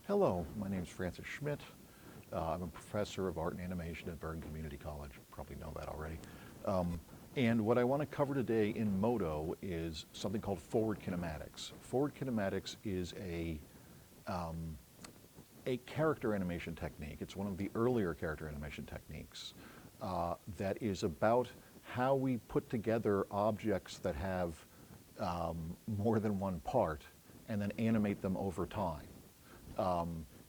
Hello, my name is Francis Schmidt. I'm a professor of art and animation at Bergen Community College. You probably know that already. And what I want to cover today in MODO is something called forward kinematics. Forward kinematics is a character animation technique. It's one of the earlier character animation techniques that is about how we put together objects that have more than one part and then animate them over time.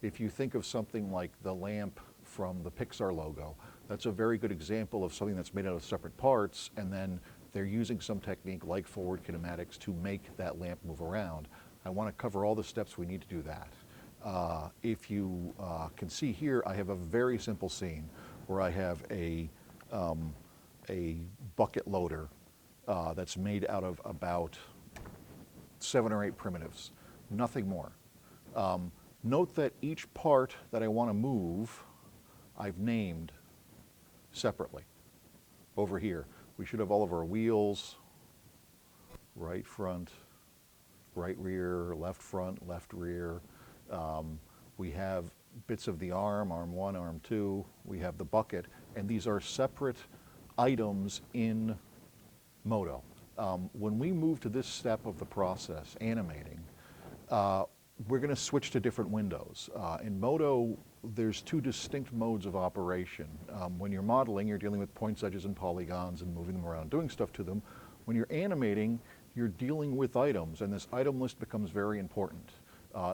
If you think of something like the lamp from the Pixar logo, that's a very good example of something that's made out of separate parts, and then they're using some technique like forward kinematics to make that lamp move around. I want to cover all the steps we need to do that. If you can see here, I have a very simple scene where I have a bucket loader that's made out of about 7 or 8 primitives, nothing more. Note that each part that I want to move, I've named separately. Over here, we should have all of our wheels, right front, right rear, left front, left rear. We have bits of the arm 1, arm 2. We have the bucket, and these are separate items in MODO. When we move to this step of the process, animating, we're going to switch to different windows. In MODO, there's 2 distinct modes of operation. When you're modeling, you're dealing with points, edges, and polygons and moving them around, doing stuff to them. When you're animating, you're dealing with items, and this item list becomes very important.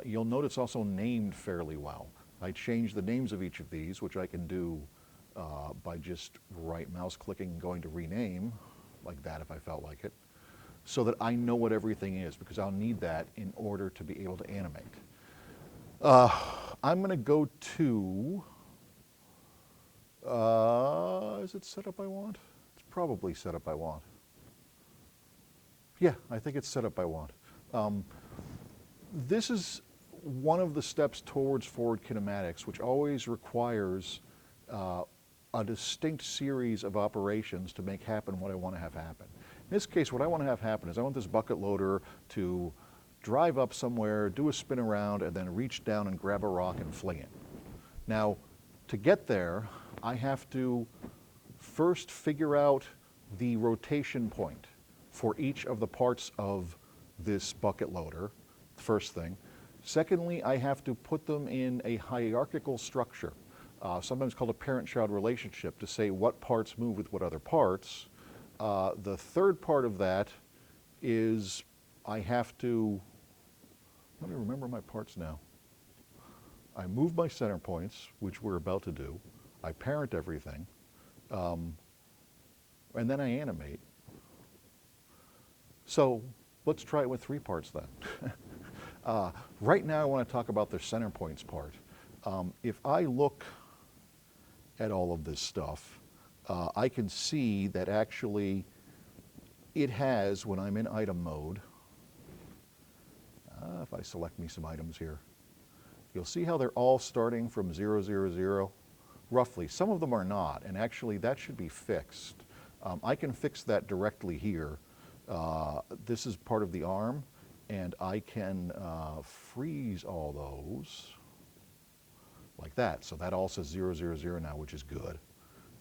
You'll note it's also named fairly well. I changed the names of each of these, which I can do by just right mouse clicking and going to rename, like that if I felt like it, so that I know what everything is, because I'll need that in order to be able to animate. I'm going to go to, is it set up I want? It's probably set up I want. Yeah, I think it's set up I want. This is one of the steps towards forward kinematics, which always requires a distinct series of operations to make happen what I want to have happen. In this case, what I want to have happen is I want this bucket loader to drive up somewhere, do a spin around, and then reach down and grab a rock and fling it. Now, to get there, I have to first figure out the rotation point for each of the parts of this bucket loader, the first thing. Secondly, I have to put them in a hierarchical structure, sometimes called a parent-child relationship, to say what parts move with what other parts. The third part of that is I have to, let me remember my parts now. I move my center points, which we're about to do. I parent everything, and then I animate. So let's try it with 3 parts then. Right now I want to talk about the center points part. If I look at all of this stuff, I can see that actually it has, when I'm in item mode, if I select me some items here, you'll see how they're all starting from 0, 0, 0, roughly. Some of them are not, and actually that should be fixed. I can fix that directly here. This is part of the arm, and I can freeze all those like that. So that all says 0, 0, 0 now, which is good.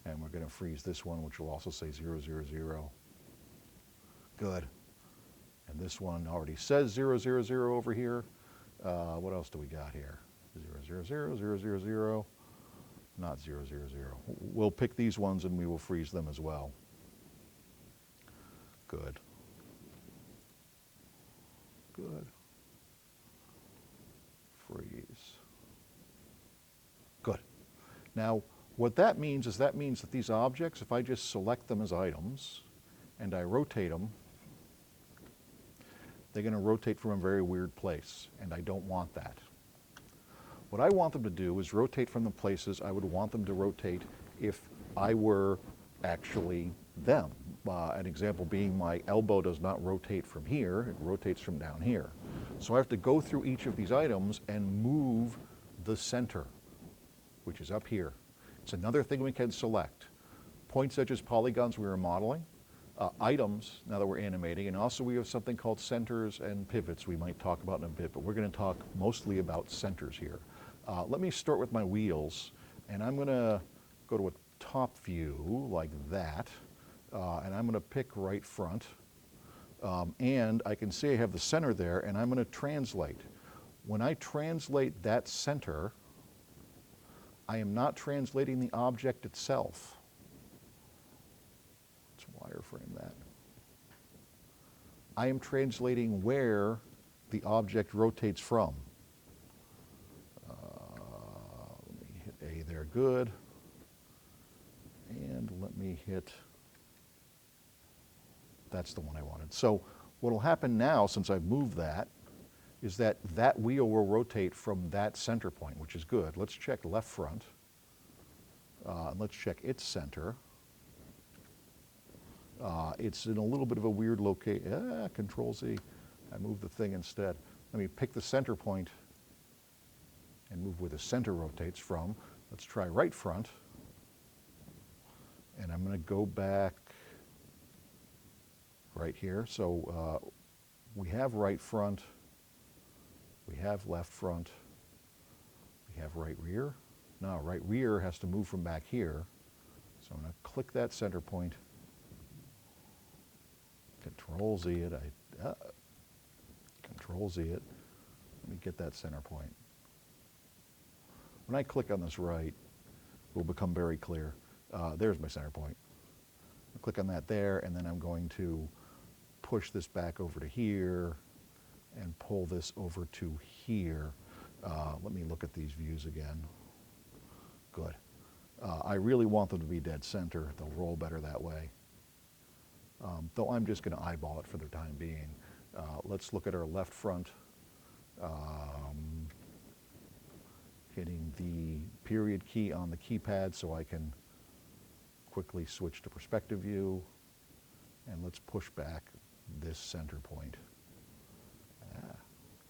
And we're going to freeze this one, which will also say 0, 0, 0. Good. And this one already says 0, 0, 0 over here. What else do we got here? 0, 0, 0, 0, 0, 0. Not 0, 0, 0. We'll pick these ones and we will freeze them as well. Good. Good. Freeze. Good. Now, what that means is that these objects, if I just select them as items and I rotate them, they're going to rotate from a very weird place, and I don't want that. What I want them to do is rotate from the places I would want them to rotate if I were actually them. An example being my elbow does not rotate from here, it rotates from down here. So I have to go through each of these items and move the center, which is up here. It's another thing we can select. Points, edges, polygons we were modeling. Items, now that we're animating, and also we have something called centers and pivots we might talk about in a bit, but we're going to talk mostly about centers here. Let me start with my wheels, and I'm going to go to a top view like that, and I'm going to pick right front. And I can see I have the center there, and I'm going to translate. When I translate that center, I am not translating the object itself. Let's wireframe that. I am translating where the object rotates from. Let me hit A there, good. And let me hit, that's the one I wanted. So what will happen now, since I've moved that, is that that wheel will rotate from that center point, which is good. Let's check left front. Let's check its center. It's in a little bit of a weird location. Control Z. I moved the thing instead. Let me pick the center point and move where the center rotates from. Let's try right front. And I'm going to go back right here. So we have right front. We have left front. We have right rear. Now, right rear has to move from back here. So I'm going to click that center point. Control Z it. Control Z it. Let me get that center point. When I click on this right, it will become very clear. There's my center point. I'll click on that there, and then I'm going to push this back over to here and pull this over to here. Let me look at these views again. Good. I really want them to be dead center. They'll roll better that way. Though I'm just going to eyeball it for the time being. Let's look at our left front. Hitting the period key on the keypad so I can quickly switch to perspective view. And let's push back this center point.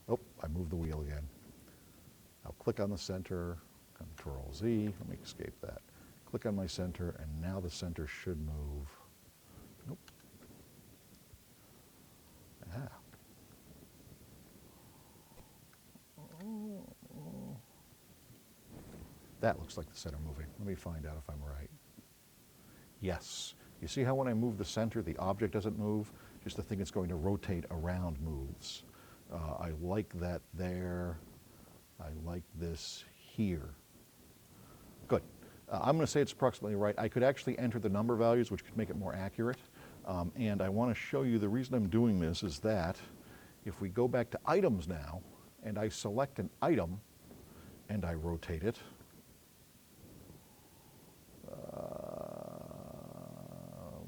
Oh, I moved the wheel again. I'll click on the center, Control Z, let me escape that. Click on my center, and now the center should move. Nope. That looks like the center moving. Let me find out if I'm right. Yes. You see how when I move the center, the object doesn't move? Just the thing it's going to rotate around moves. I like that there. I like this here. Good. I'm going to say it's approximately right. I could actually enter the number values, which could make it more accurate. And I want to show you the reason I'm doing this is that if we go back to items now, and I select an item, and I rotate it,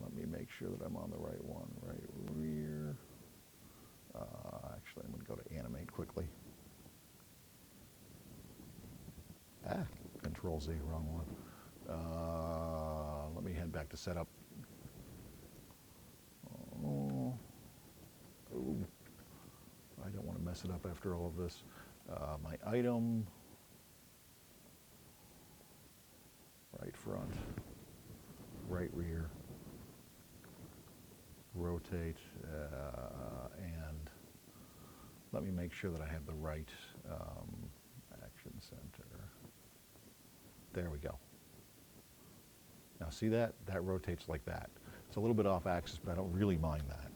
let me make sure that I'm on the right one, right rear. Actually, I'm going to go to Animate quickly. Control Z, wrong one. Let me head back to setup. Oh, I don't want to mess it up after all of this. My item, right front, right rear, rotate, and let me make sure that I have the right action center. There we go. Now see that? That rotates like that. It's a little bit off axis, but I don't really mind that.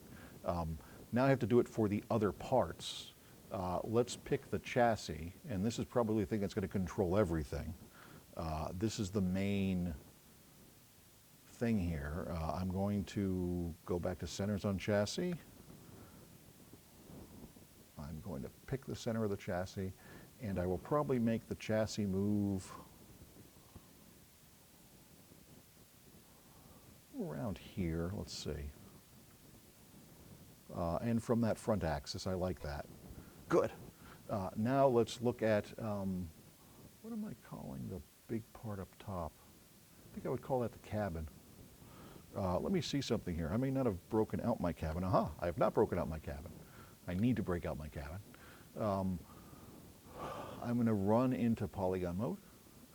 Now I have to do it for the other parts. Let's pick the chassis, and this is probably the thing that's going to control everything. This is the main thing here. I'm going to go back to centers on chassis. I'm going to pick the center of the chassis, and I will probably make the chassis move around here, let's see. And from that front axis, I like that. Good. Now let's look at, what am I calling the big part up top? I think I would call that the cabin. Let me see something here. I may not have broken out my cabin. Aha, I have not broken out my cabin. I need to break out my cabin. I'm going to run into polygon mode.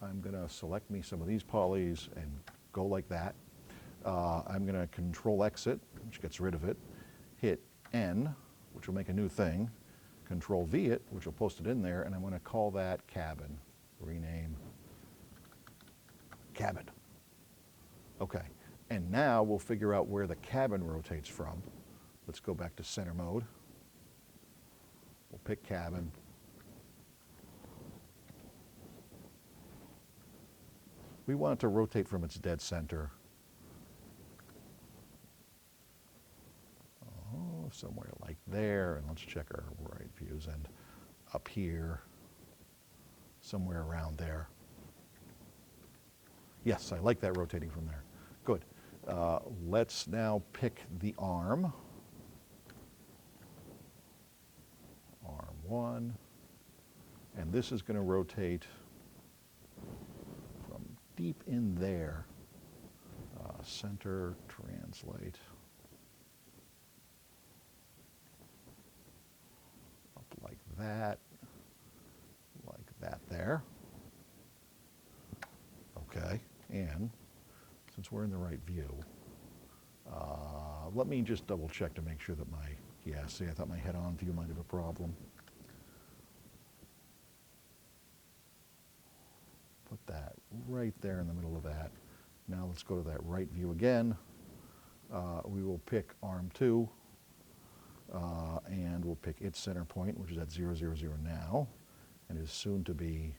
I'm going to select me some of these polys and go like that. I'm going to Control Exit, which gets rid of it, hit N, which will make a new thing, Control V it, which will post it in there, and I'm going to call that cabin. rename cabin. Okay, and now we'll figure out where the cabin rotates from. Let's go back to center mode. We'll pick cabin. We want it to rotate from its dead center. Oh, somewhere like there, and let's check our right views, and up here, somewhere around there. Yes, I like that rotating from there. Good. Let's now pick the arm. Arm 1. And this is going to rotate from deep in there. Center, translate. Up like that there. Okay, and since we're in the right view, let me just double check to make sure that see, I thought my head-on view might have a problem. Put that right there in the middle of that. Now let's go to that right view again. We will pick arm 2, and we'll pick its center point, which is at 0, 0, 0 now, and is soon to be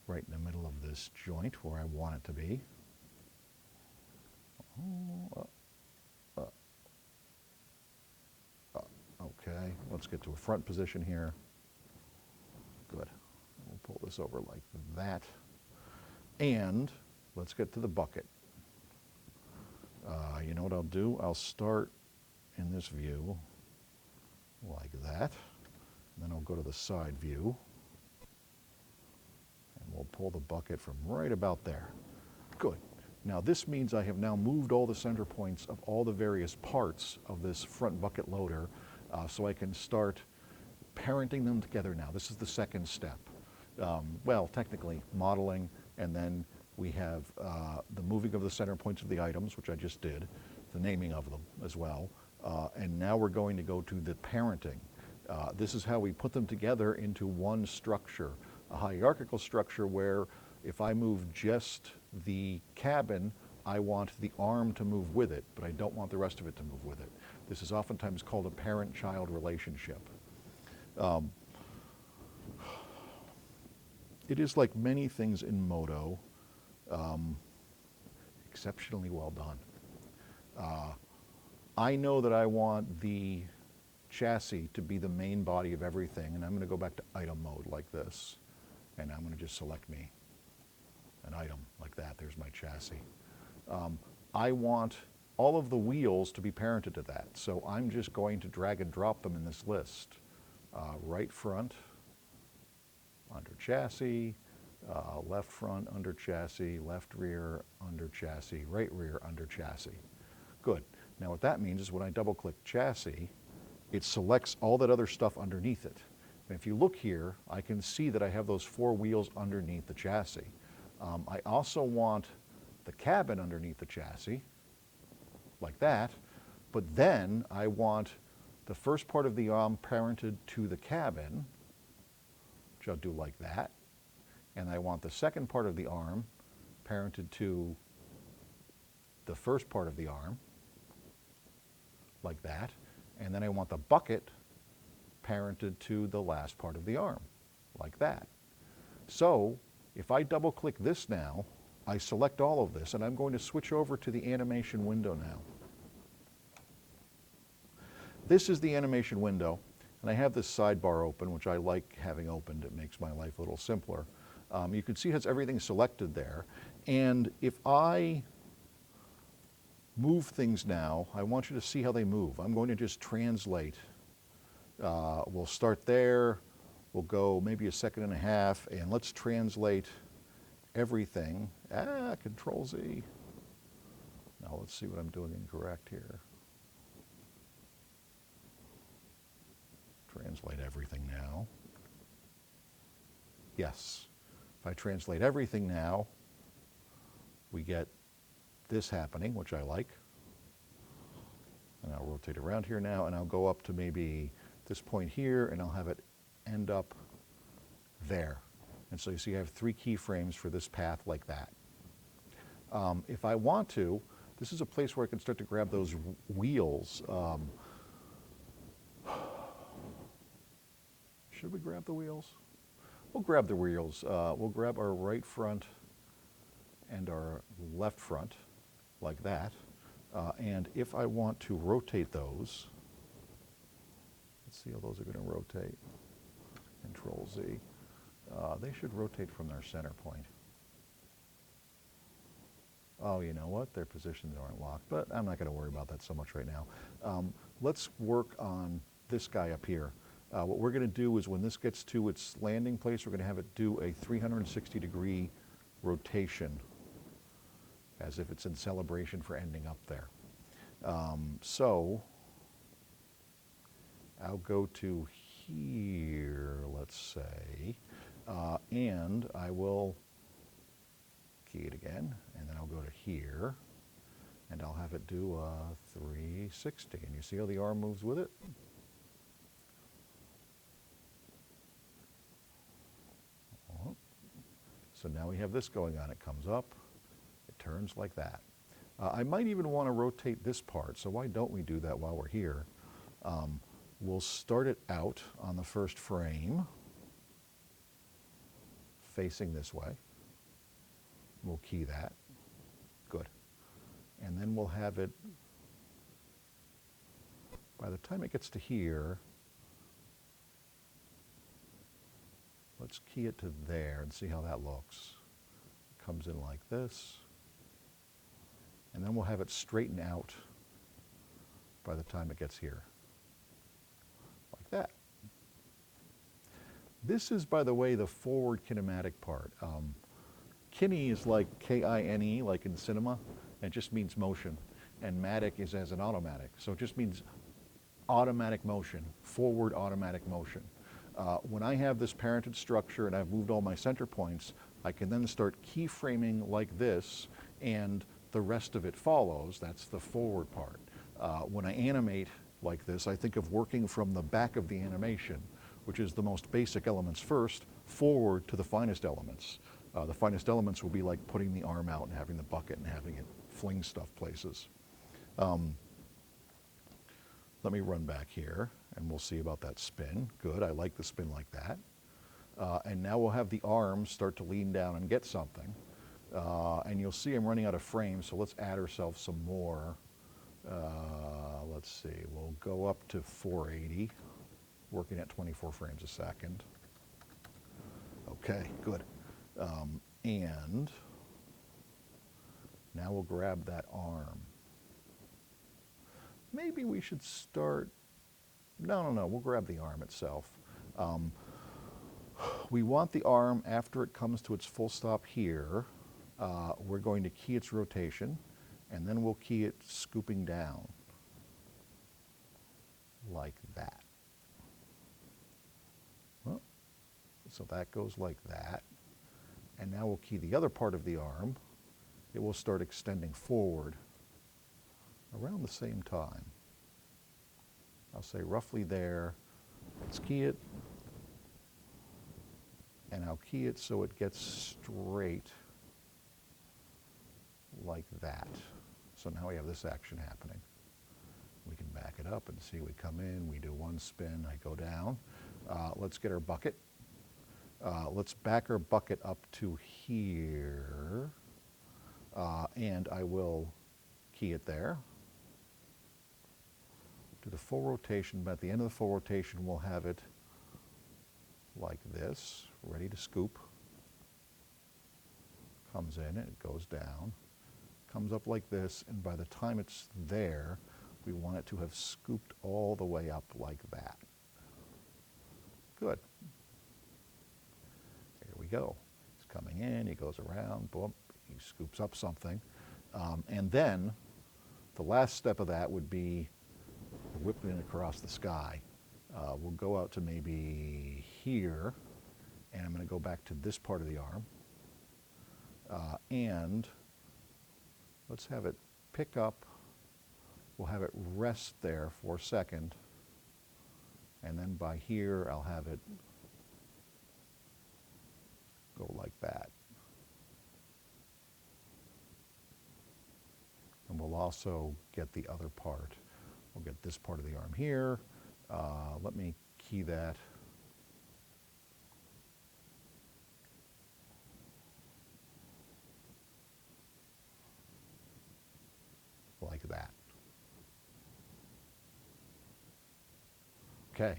right in the middle of this joint where I want it to be. Okay, let's get to a front position here. Good. We'll pull this over like that. And let's get to the bucket. You know what I'll do? I'll start in this view like that. And then I'll go to the side view. And we'll pull the bucket from right about there. Good. Now this means I have now moved all the center points of all the various parts of this front bucket loader, so I can start parenting them together now. This is the second step. Well, technically modeling, and then we have the moving of the center points of the items, which I just did, the naming of them as well, and now we're going to go to the parenting. This is how we put them together into one structure, a hierarchical structure where if I move just the cabin, I want the arm to move with it, but I don't want the rest of it to move with it. This is oftentimes called a parent-child relationship. It is, like many things in MODO, exceptionally well done. I know that I want the chassis to be the main body of everything, and I'm going to go back to item mode like this, and I'm going to just select me, an item like that. There's my chassis. I want all of the wheels to be parented to that, so I'm just going to drag and drop them in this list. Right front, under chassis, left front, under chassis, left rear, under chassis, right rear, under chassis. Good. Now what that means is when I double click chassis, it selects all that other stuff underneath it. And if you look here, I can see that I have those 4 wheels underneath the chassis. I also want the cabin underneath the chassis, like that, but then I want the first part of the arm parented to the cabin, which I'll do like that, and I want the second part of the arm parented to the first part of the arm, like that, and then I want the bucket parented to the last part of the arm, like that. So if I double click this now, I select all of this, and I'm going to switch over to the animation window now. This is the animation window, and I have this sidebar open, which I like having opened. It makes my life a little simpler. You can see it has everything selected there, and if I move things now, I want you to see how they move. I'm going to just translate. We'll start there, we'll go maybe a second and a half, and let's translate everything. Control Z. Now let's see what I'm doing incorrect here. Translate everything now. Yes. If I translate everything now, we get this happening, which I like. And I'll rotate around here now, and I'll go up to maybe this point here, and I'll have it end up there. And so you see I have 3 keyframes for this path like that. If I want to, this is a place where I can start to grab those wheels. Should we grab the wheels? We'll grab the wheels. We'll grab our right front and our left front like that. And if I want to rotate those, let's see how those are going to rotate. Control Z. They should rotate from their center point. Oh, you know what? Their positions aren't locked, but I'm not going to worry about that so much right now. Let's work on this guy up here. What we're going to do is when this gets to its landing place, we're going to have it do a 360-degree rotation as if it's in celebration for ending up there. So I'll go to here, let's say, and I will key it again, and then I'll go to here, and I'll have it do a 360. And you see how the arm moves with it? So now we have this going on. It comes up, it turns like that. I might even want to rotate this part, so why don't we do that while we're here? We'll start it out on the first frame, facing this way. We'll key that. Good. And then we'll have it, by the time it gets to here, let's key it to there and see how that looks. It comes in like this. And then we'll have it straighten out by the time it gets here. Like that. This is, by the way, the forward kinematic part. Kine is like K-I-N-E, like in cinema, and it just means motion. And matic is as an automatic. So it just means automatic motion, forward automatic motion. When I have this parented structure and I've moved all my center points, I can then start keyframing like this, and the rest of it follows. That's the forward part. When I animate like this, I think of working from the back of the animation, which is the most basic elements first, forward to the finest elements. The finest elements will be like putting the arm out and having the bucket and having it fling stuff places. Let me run back here and we'll see about that spin. Good, I like the spin like that. And now we'll have the arms start to lean down and get something. And you'll see I'm running out of frames, so let's add ourselves some more. Let's see, we'll go up to 480, working at 24 frames a second. Okay, good. And now we'll grab that arm. Maybe we should start, no, we'll grab the arm itself. We want the arm, after it comes to its full stop here, we're going to key its rotation, and then we'll key it scooping down, like that. Well, so that goes like that. And now we'll key the other part of the arm. It will start extending forward around the same time. I'll say roughly there. Let's key it. And I'll key it so it gets straight like that. So now we have this action happening. We can back it up and see we come in, we do one spin, I go down. Let's get our bucket. Let's back our bucket up to here. And I will key it there. Do the full rotation, but at the end of the full rotation we'll have it like this, ready to scoop. Comes in, it goes down, comes up like this, and by the time it's there, we want it to have scooped all the way up like that. Good. There we go. He's coming in, he goes around, boom, he scoops up something. And then the last step of that would be whipping it across the sky. We'll go out to maybe here, and I'm going to go back to this part of the arm. And let's have it pick up. We'll have it rest there for a second. And then by here, I'll have it like that. And we'll also get the other part. We'll get this part of the arm here. Let me key that. Like that. Okay,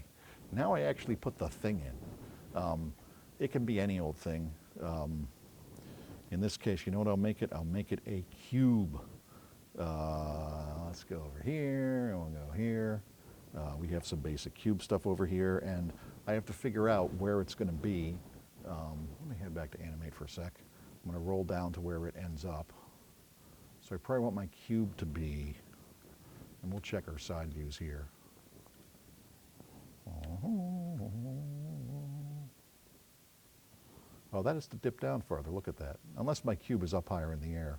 now I actually put the thing in. It can be any old thing. In this case, you know what I'll make it? I'll make it a cube. Let's go over here, and we'll go here. We have some basic cube stuff over here, and I have to figure out where it's going to be. Let me head back to animate for a sec. I'm going to roll down to where it ends up. So I probably want my cube to be, and we'll check our side views here. Oh, that is to dip down farther. Look at that. Unless my cube is up higher in the air.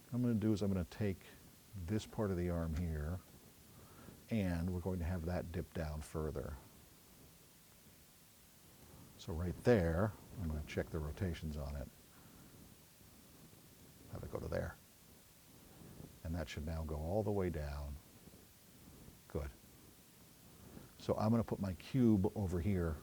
What I'm going to do is I'm going to take this part of the arm here, and we're going to have that dip down further. So right there, I'm going to check the rotations on it. Have it go to there. And that should now go all the way down. Good. So I'm going to put my cube over here.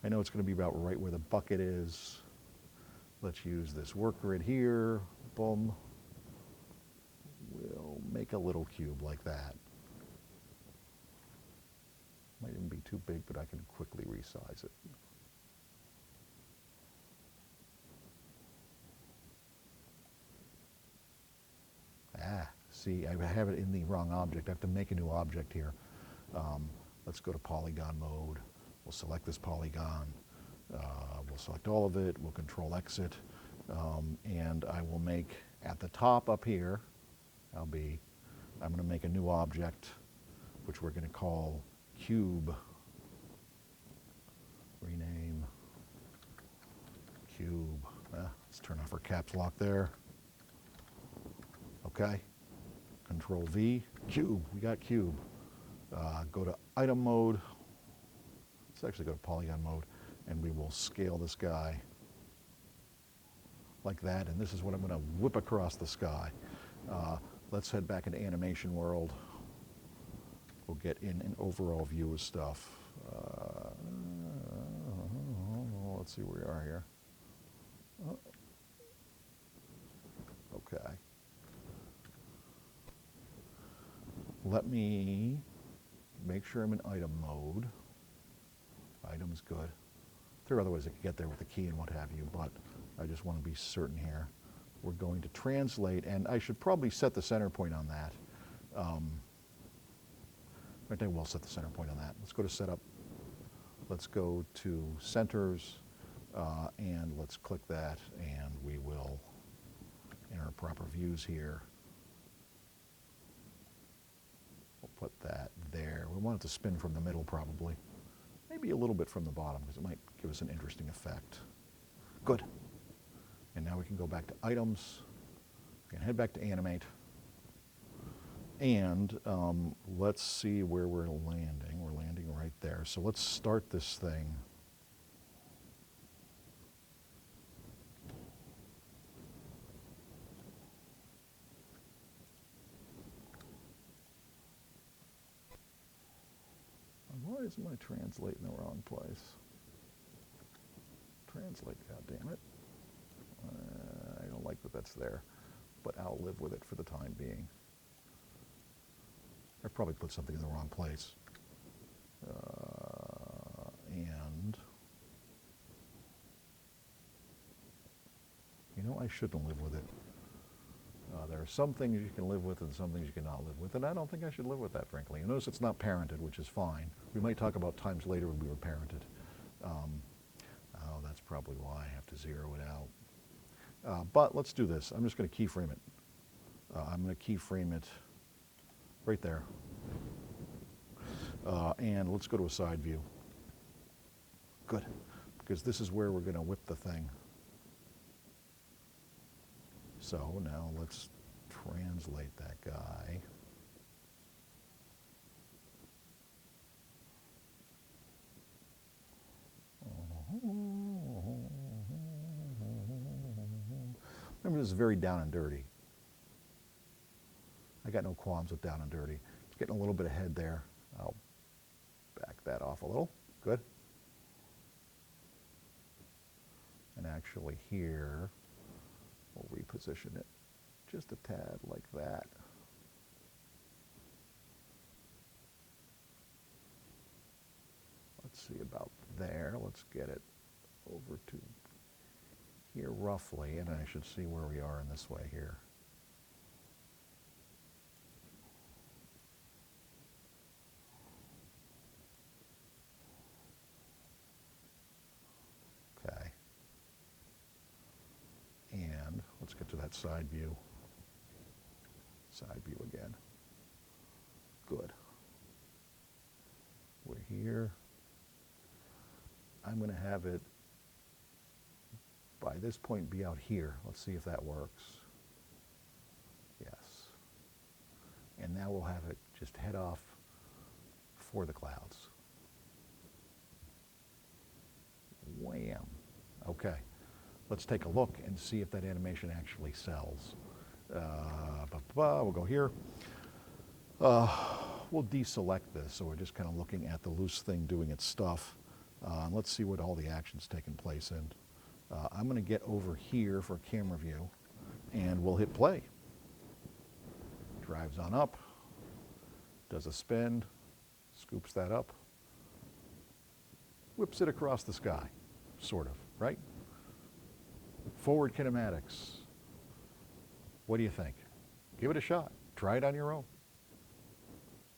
I know it's going to be about right where the bucket is. Let's use this work grid here. Boom. We'll make a little cube like that. Might even be too big, but I can quickly resize it. See, I have it in the wrong object. I have to make a new object here. Let's go to polygon mode. We'll select this polygon. We'll select all of it. We'll control exit. And I will make, at the top up here, I'm going to make a new object, which we're going to call cube. Rename cube. Let's turn off our caps lock there. Okay. Control V, cube, we got cube. Go to item mode. Let's actually go to polygon mode, and we will scale this guy like that, and this is what I'm going to whip across the sky. Let's head back into animation world. We'll get in an overall view of stuff. Let's see where we are here. Okay. Let me make sure I'm in item mode. Item's good. There are other ways I could get there with the key and what have you, but I just want to be certain here. We're going to translate, and I should probably set the center point on that. I will set the center point on that. Let's go to setup. Let's go to centers, and let's click that, and we will, in our proper views here, we'll put that there. We want it to spin from the middle probably. Maybe a little bit from the bottom because it might give us an interesting effect. Good. And now we can go back to items. We can head back to animate. And let's see where we're landing. We're landing right there. So let's start this thing. Why is my translate in the wrong place? Translate, goddammit. I don't like that that's there, but I'll live with it for the time being. I probably put something in the wrong place. And, you know, I shouldn't live with it. There are some things you can live with and some things you cannot live with, and I don't think I should live with that, frankly. You notice it's not parented, which is fine. We might talk about times later when we were parented. Oh, that's probably why I have to zero it out. But let's do this. I'm just going to keyframe it. I'm going to keyframe it right there. And let's go to a side view. Good, because this is where we're going to whip the thing. So now let's translate that guy. this is very down and dirty. I got no qualms with down and dirty. It's getting a little bit ahead there. I'll back that off a little. Good. And actually here, we'll reposition it just a tad like that. Let's see about there. Let's get it over to here roughly, and I should see where we are in this way here. Okay. And let's get to that side view. Side view again. Good. We're here. I'm going to have it, by this point, be out here. Let's see if that works. Yes. And now we'll have it just head off for the clouds. Wham. Okay. Let's take a look and see if that animation actually sells. We'll go here. We'll deselect this, so we're just kind of looking at the loose thing doing its stuff. Let's see what all the action's taking place in. I'm going to get over here for camera view, and we'll hit play. Drives on up, does a spin, scoops that up, whips it across the sky, sort of, right? Forward kinematics. What do you think? Give it a shot. Try it on your own.